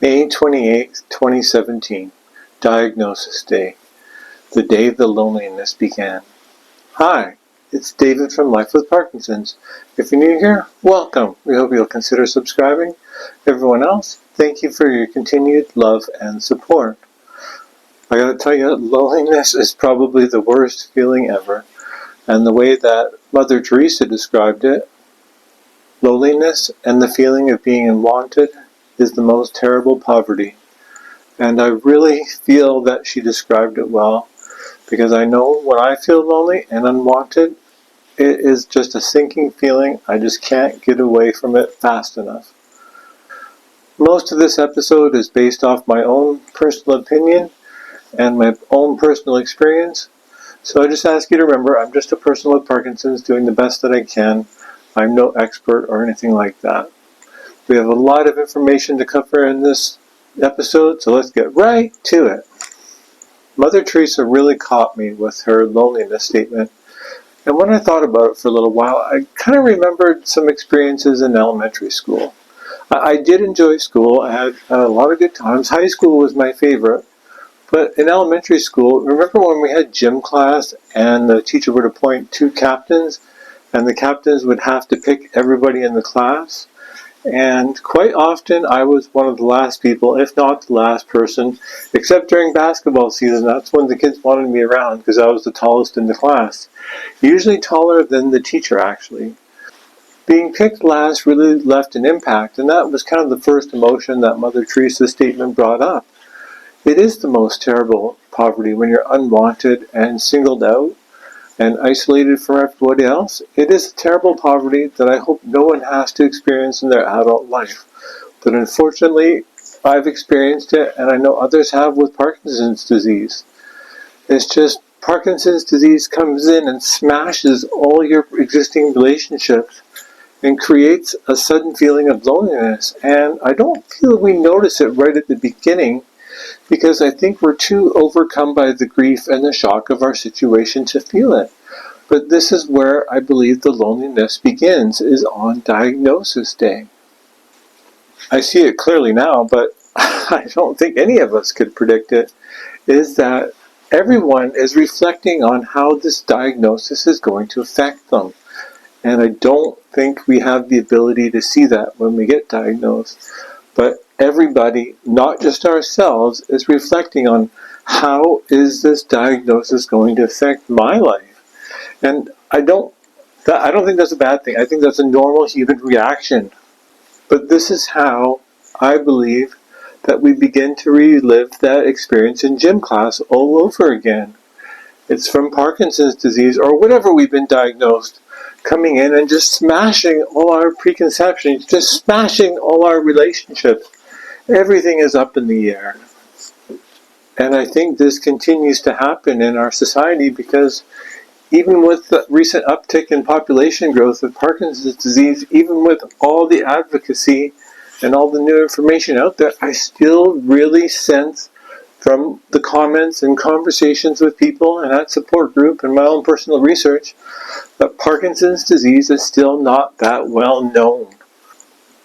May 28th, 2017, Diagnosis Day, the day the loneliness began. Hi, it's David from Life with Parkinson's. If you're new here, welcome. We hope you'll consider subscribing. Everyone else, thank you for your continued love and support. I gotta tell you, loneliness is probably the worst feeling ever. And the way that Mother Teresa described it, loneliness and the feeling of being unwanted is the most terrible poverty. And I really feel that she described it well, because I know when I feel lonely and unwanted, it is just a sinking feeling. I just can't get away from it fast enough. Most of this episode is based off my own personal opinion and my own personal experience. So I just ask you to remember, I'm just a person with Parkinson's doing the best that I can. I'm no expert or anything like that. We have a lot of information to cover in this episode, so let's get right to it. Mother Teresa really caught me with her loneliness statement. And when I thought about it for a little while, I kind of remembered some experiences in elementary school. I did enjoy school. I had a lot of good times. High school was my favorite. But in elementary school, remember when we had gym class and the teacher would appoint two captains, and the captains would have to pick everybody in the class? And quite often I was one of the last people, if not the last person, except during basketball season. That's when the kids wanted me around because I was the tallest in the class. Usually taller than the teacher, actually. Being picked last really left an impact, and that was kind of the first emotion that Mother Teresa's statement brought up. It is the most terrible poverty when you're unwanted and singled out and isolated from everybody else. It is a terrible poverty that I hope no one has to experience in their adult life. But unfortunately, I've experienced it, and I know others have with Parkinson's disease. It's just Parkinson's disease comes in and smashes all your existing relationships and creates a sudden feeling of loneliness. And I don't feel we notice it right at the beginning, because I think we're too overcome by the grief and the shock of our situation to feel it. But this is where I believe the loneliness begins, is on Diagnosis Day. I see it clearly now, but I don't think any of us could predict it, is that everyone is reflecting on how this diagnosis is going to affect them. And I don't think we have the ability to see that when we get diagnosed. But everybody, not just ourselves, is reflecting on how is this diagnosis going to affect my life. And I don't think that's a bad thing. I think that's a normal human reaction. But this is how I believe that we begin to relive that experience in gym class all over again. It's from Parkinson's disease or whatever we've been diagnosed, coming in and just smashing all our preconceptions, just smashing all our relationships. Everything is up in the air. And I think this continues to happen in our society, because even with the recent uptick in population growth of Parkinson's disease, even with all the advocacy and all the new information out there, I still really sense from the comments and conversations with people and that support group and my own personal research that Parkinson's disease is still not that well known.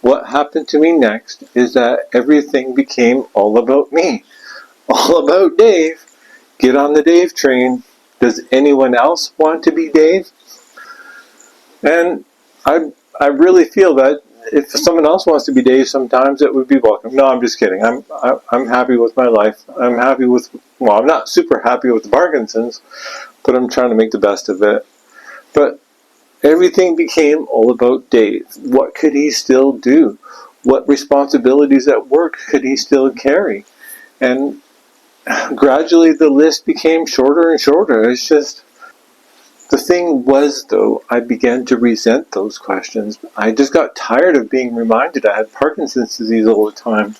What happened to me next is that everything became all about me. All about Dave. Get on the Dave train. Does anyone else want to be Dave? And I really feel that if someone else wants to be Dave sometimes, it would be welcome. No, I'm just kidding. I'm happy with my life. I'm happy with, well, I'm not super happy with the Parkinson's, but I'm trying to make the best of it. But everything became all about Dave. What could he still do? What responsibilities at work could he still carry? And gradually the list became shorter and shorter. It's just, the thing was, though, I began to resent those questions. I just got tired of being reminded I had Parkinson's disease all the time.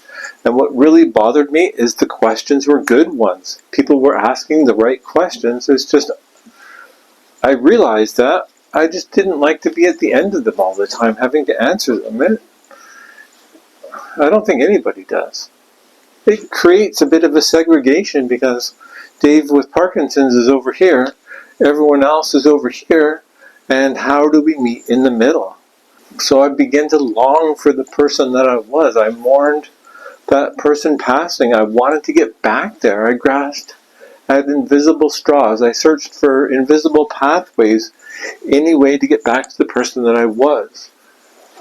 And what really bothered me is the questions were good ones. People were asking the right questions. It's just, I realized that I just didn't like to be at the end of them all the time, having to answer them. I don't think anybody does. It creates a bit of a segregation, because Dave with Parkinson's is over here, everyone else is over here, and how do we meet in the middle? So I began to long for the person that I was. I mourned that person passing, I wanted to get back there. I grasped at invisible straws. I searched for invisible pathways, any way to get back to the person that I was.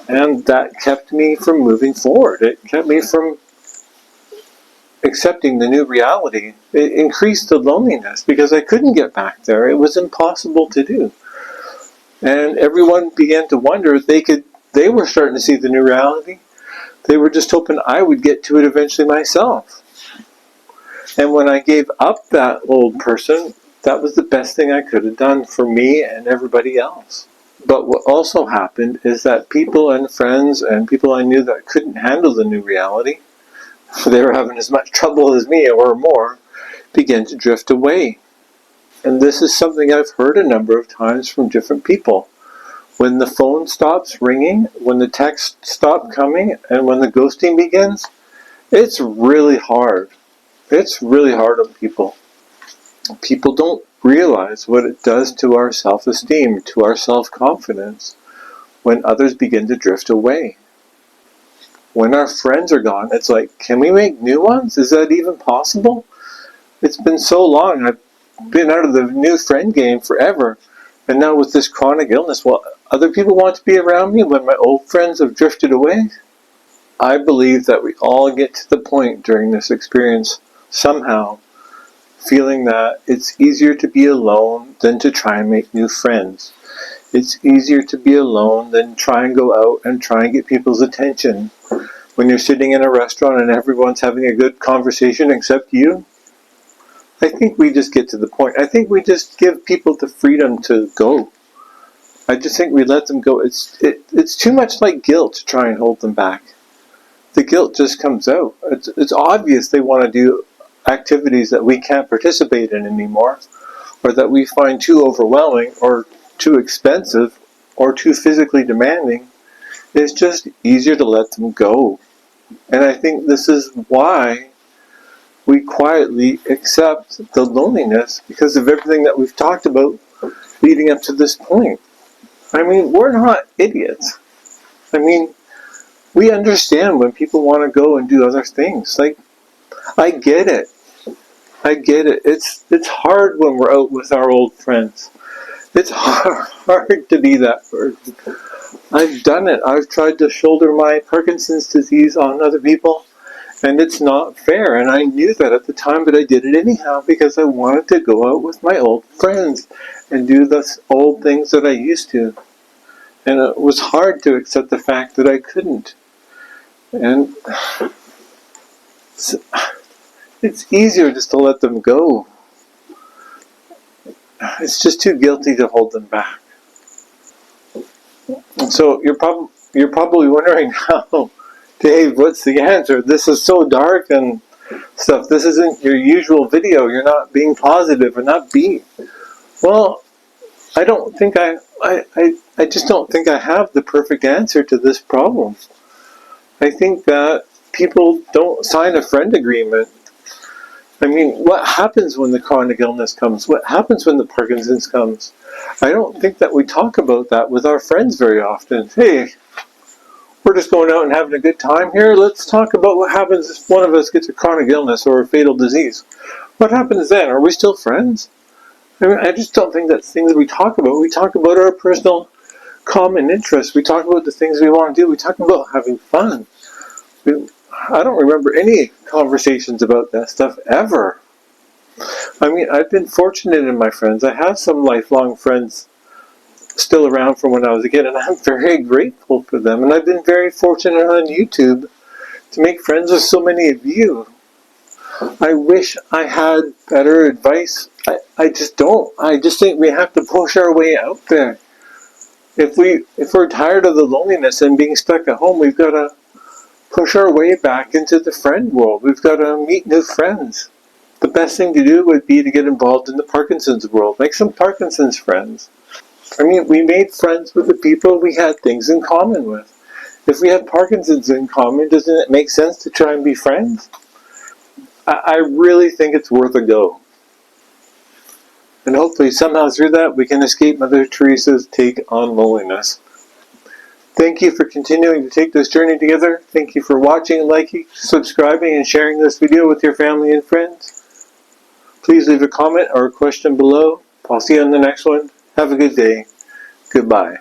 And that kept me from moving forward. It kept me from accepting the new reality. It increased the loneliness because I couldn't get back there. It was impossible to do. And everyone began to wonder if they were starting to see the new reality. They were just hoping I would get to it eventually myself. And when I gave up that old person, that was the best thing I could have done for me and everybody else. But what also happened is that people and friends and people I knew that couldn't handle the new reality, they were having as much trouble as me or more, began to drift away. And this is something I've heard a number of times from different people. When the phone stops ringing, when the texts stop coming, and when the ghosting begins, it's really hard. It's really hard on people. People don't realize what it does to our self-esteem, to our self-confidence, when others begin to drift away. When our friends are gone, it's like, can we make new ones? Is that even possible? It's been so long. I've been out of the new friend game forever. And now with this chronic illness, well, other people want to be around me when my old friends have drifted away? I believe that we all get to the point during this experience, somehow, feeling that it's easier to be alone than to try and make new friends. It's easier to be alone than try and go out and try and get people's attention. When you're sitting in a restaurant and everyone's having a good conversation except you, I think we just get to the point. I think we just give people the freedom to go. I just think we let them go. It's too much like guilt to try and hold them back. The guilt just comes out. It's obvious they want to do activities that we can't participate in anymore, or that we find too overwhelming, or too expensive, or too physically demanding. It's just easier to let them go. And I think this is why we quietly accept the loneliness, because of everything that we've talked about leading up to this point. I mean, we're not idiots. I mean, we understand when people want to go and do other things. Like, I get it. I get it. It's hard when we're out with our old friends. It's hard to be that person. I've done it. I've tried to shoulder my Parkinson's disease on other people, and it's not fair. And I knew that at the time, but I did it anyhow because I wanted to go out with my old friends and do the old things that I used to. And it was hard to accept the fact that I couldn't. And it's easier just to let them go. It's just too guilty to hold them back. And so you're probably wondering, how, Dave, what's the answer? This is so dark and stuff. This isn't your usual video. You're not being positive and upbeat. Well, I just don't think I have the perfect answer to this problem. I think that people don't sign a friend agreement. I mean, what happens when the chronic illness comes? What happens when the Parkinson's comes? I don't think that we talk about that with our friends very often. Hey, we're just going out and having a good time here. Let's talk about what happens if one of us gets a chronic illness or a fatal disease. What happens then? Are we still friends? I mean, I just don't think that's things we talk about. We talk about our personal common interests. We talk about the things we want to do. We talk about having fun. I don't remember any conversations about that stuff ever. I mean, I've been fortunate in my friends. I have some lifelong friends still around from when I was a kid, and I'm very grateful for them. And I've been very fortunate on YouTube to make friends with so many of you. I wish I had better advice. I just don't. I just think we have to push our way out there. If we're tired of the loneliness and being stuck at home, we've got to push our way back into the friend world. We've got to meet new friends. The best thing to do would be to get involved in the Parkinson's world. Make some Parkinson's friends. I mean, we made friends with the people we had things in common with. If we have Parkinson's in common, doesn't it make sense to try and be friends? I really think it's worth a go. And hopefully somehow through that we can escape Mother Teresa's take on loneliness. Thank you for continuing to take this journey together. Thank you for watching, liking, subscribing, and sharing this video with your family and friends. Please leave a comment or a question below. I'll see you on the next one. Have a good day. Goodbye.